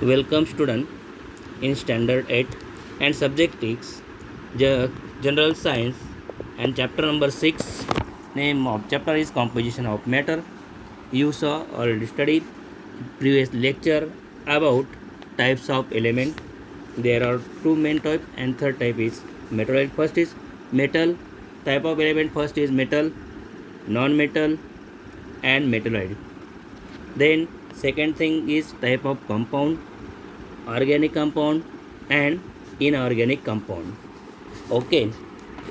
Welcome student in standard 8 and subject is general science and chapter number 6. Name of chapter is composition of matter. You saw already studied previous lecture about types of element. There are two main types and third type is metalloid. First is metal type of element. First is metal, non-metal and metalloid. Then second thing is type of compound, organic compound and inorganic compound. Okay,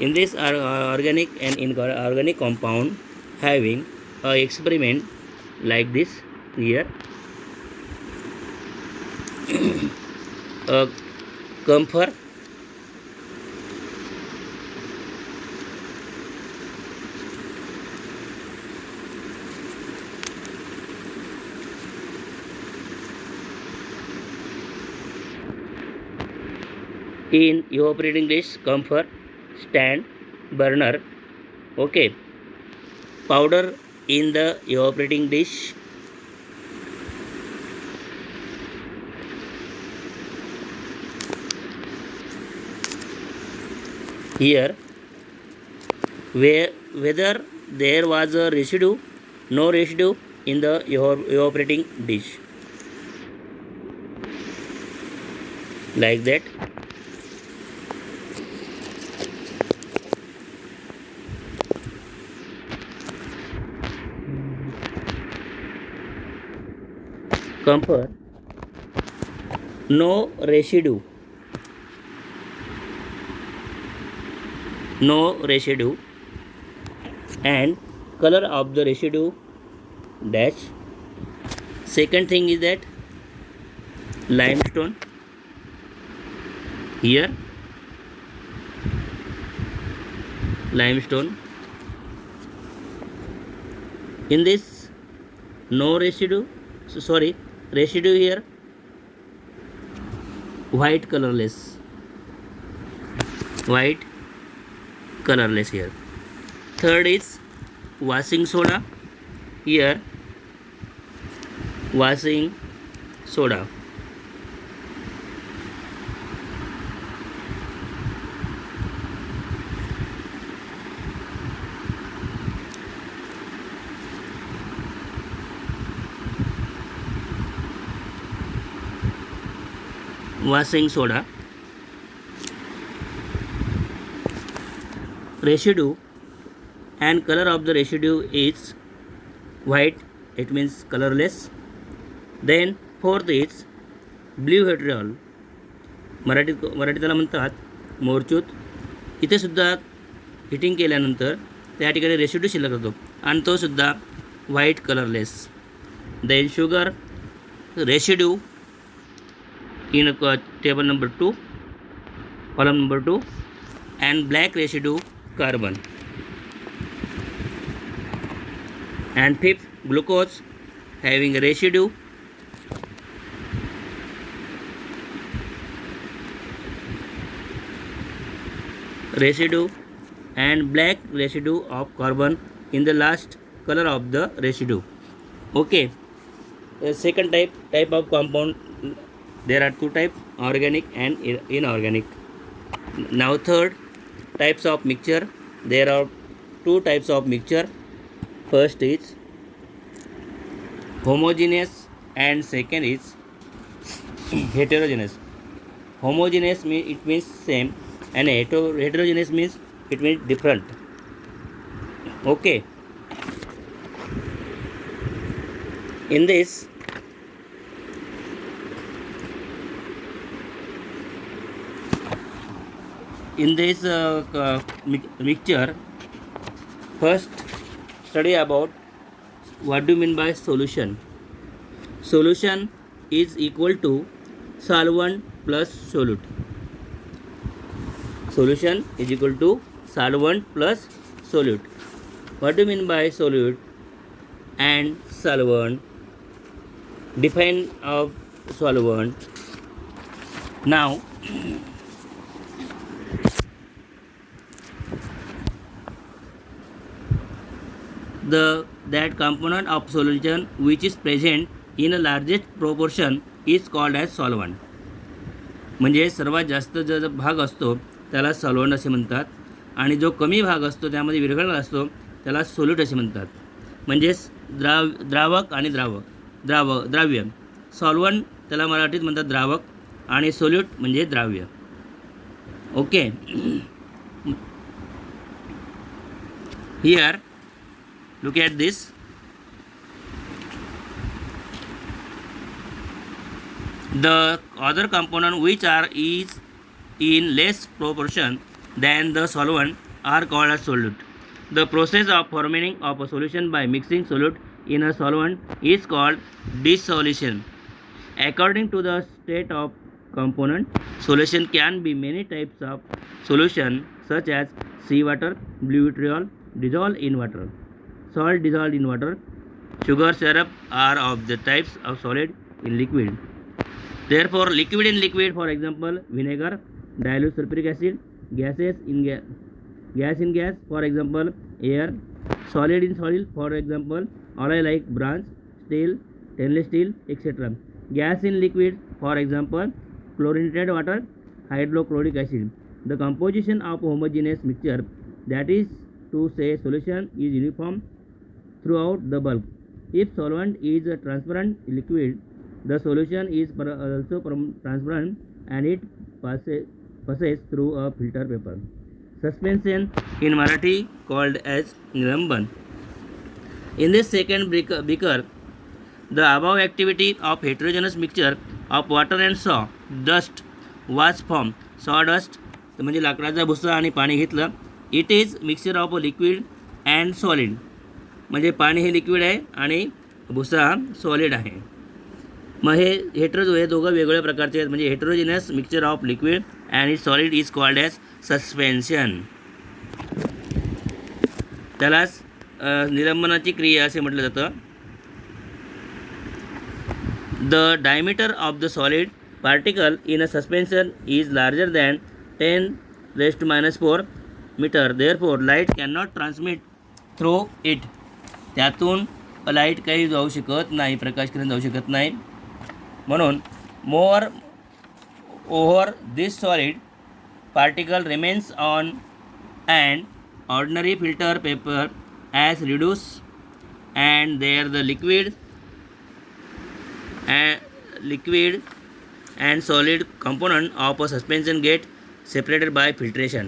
in this organic and inorganic compound having a experiment like this here. A camphor, in evaporating dish, camphor, stand, burner. Okay, powder in the evaporating dish, here whether there was a residue, no residue in the evaporating dish, like that. Camphor, no residue, no residue, and color of the residue dash. Second thing is that limestone, here limestone, in this no residue, residue here, white colorless here. Third is washing soda, here washing soda. Washing soda, residue and color of the residue is white, it means colorless. Then fourth is blue हेड्रॉल, मराठीत त्याला म्हणतात मोरचूत. इथे सुद्धा hitting केल्यानंतर त्या ठिकाणी residue शिल्लक राहतो आणि तो सुद्धा white colourless. Then sugar residue in table number 2, column number 2, and black residue carbon. And fifth, glucose having a residue, and black residue of carbon in the last color of the residue. Okay, second type of compound. There are two types, organic and inorganic. Now third, types of mixture. There are two types of mixture. First is homogeneous and second is heterogeneous. Homogeneous means it means same and heterogeneous means it means different. Okay. In this mixture, first study about what do you mean by solution. Solution is equal to solvent plus solute. Solution is equal to solvent plus solute. What do you mean by solute and solvent? Define of solvent. Now that component of solution which is present in a largest proportion is called as solvent. म्हणजे सर्वात जास्त जो भाग असतो त्याला solvent असे म्हणतात आणि जो कमी भाग असतो त्यामध्ये विरघळलेला असतो त्याला सोल्यूट असे म्हणतात. म्हणजेच द्रावक आणि द्राव्य. सॉल्वंट त्याला मराठीत म्हणतात द्रावक आणि सोल्यूट म्हणजे द्राव्य. Okay. Here look at this. The other component which is in less proportion than the solvent are called as solute. The process of forming of a solution by mixing solute in a solvent is called dissolution. According to the state of component, solution can be many types of solution such as seawater, blue vitriol, dissolved in water, salt dissolved in water, sugar syrup are of the types of solid in liquid. Therefore, liquid in liquid, for example, vinegar, dilute sulfuric acid, gas in gas, for example, air, solid in solid, for example, alloy like bronze, steel, stainless steel, etc. Gas in liquid, for example, chlorinated water, hydrochloric acid. The composition of homogeneous mixture, that is to say solution, is uniform throughout the bulk. If solvent is a transparent liquid, the solution is also transparent and it passes through a filter paper. Suspension in Marathi called as nilamban. In this second beaker, the above activity of heterogeneous mixture of water and sawdust was formed. Sawdust म्हणजे लाकडाचा भुसा आणि पाणी घेतलं. It is mixture of a liquid and solid. म्हणजे पाणी हे liquid आहे आणि भुसा सॉलिड आहे. मग हे दोघं वेगवेगळ्या प्रकारचे आहेत. म्हणजे heterogeneous mixture of liquid and it solid is called as suspension. त्यालाच निलंबनाची क्रिया असे म्हटलं जातं. The diameter of the solid particle in a suspension is larger than 10⁻⁴ metre. Therefore light can not transmit through it. त्यातून light काही जाऊ शकत नाही, प्रकाशकिरण जाऊ शकत नाही. म्हणून moreover this solid particle remains on and ordinary filter paper as reduce and there the liquid and solid component of a suspension get separated by filtration.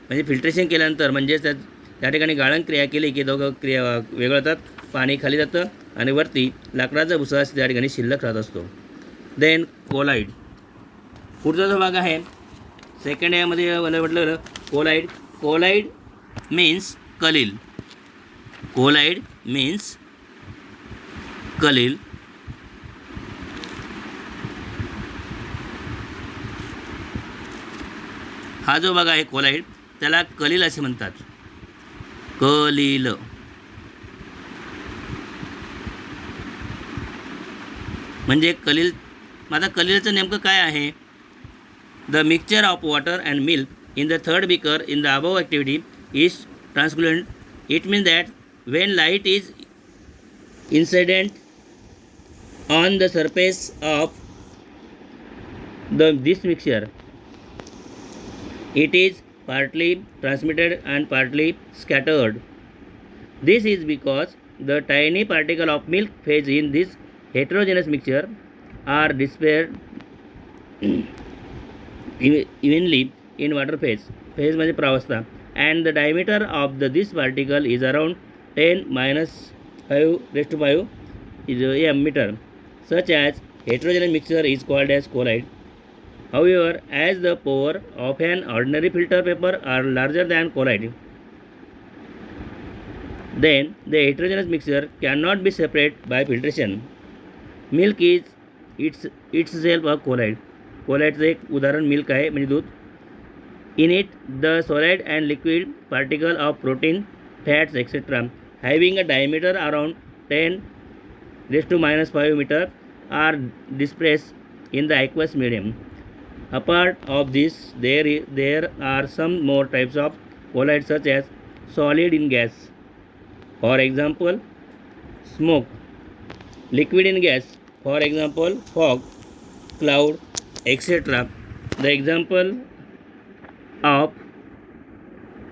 म्हणजे फिल्ट्रेशन केल्यानंतर म्हणजे त्या ठिकाणी गाळण क्रिया केली की दोघं क्रिया वेगळतात. पाणी खाली जातं आणि वरती लाकडाचा भुसा त्या ठिकाणी शिल्लक राहत असतो. Then collide. पुढचा जो भाग आहे सेकंड यामध्ये मला म्हटलं collide. Collide means कलील. Collide means कलील. हा जो भाग आहे कोलाईड त्याला कलील असे म्हणतात. कलील. म्हणजे कलील. आता कलीलचं नेमकं काय आहे? The mixture of water and milk in the third beaker in the above activity is translucent. It means that when light is incident on the surface of this mixture, it is partly transmitted and partly scattered. This is because the tiny particle of milk phase in this heterogeneous mixture are dispersed evenly in water phase. Phase म्हणजे प्रावस्था. And the diameter of this particle is around 10⁻⁵ meter. Such as heterogeneous mixture is called as colloid. However, as the pore of an ordinary filter paper are larger than colloid, then the heterogeneous mixture cannot be separated by filtration. Milk is itself a colloid. कोलाइडचं एक उदाहरण milk आहे म्हणजे दूध. In it, the solid and liquid particle of protein, fats, etc. having a diameter around 10⁻⁵ meter are dispersed in the aqueous medium. Apart of this, there are some more types of colloids such as solid in gas, for example smoke, liquid in gas, for example fog, cloud, etc. The example of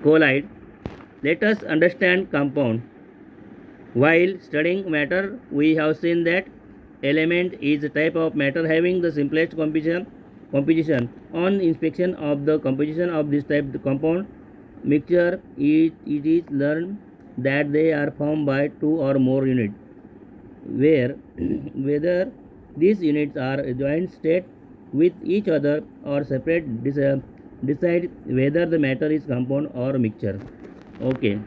colloid. Let us understand compound. While studying matter, we have seen that element is a type of matter having the simplest composition. On inspection of the composition of this type of compound mixture, it is learned that they are formed by two or more units, where whether these units are joint state with each other or separate decide whether the matter is compound or mixture. Okay.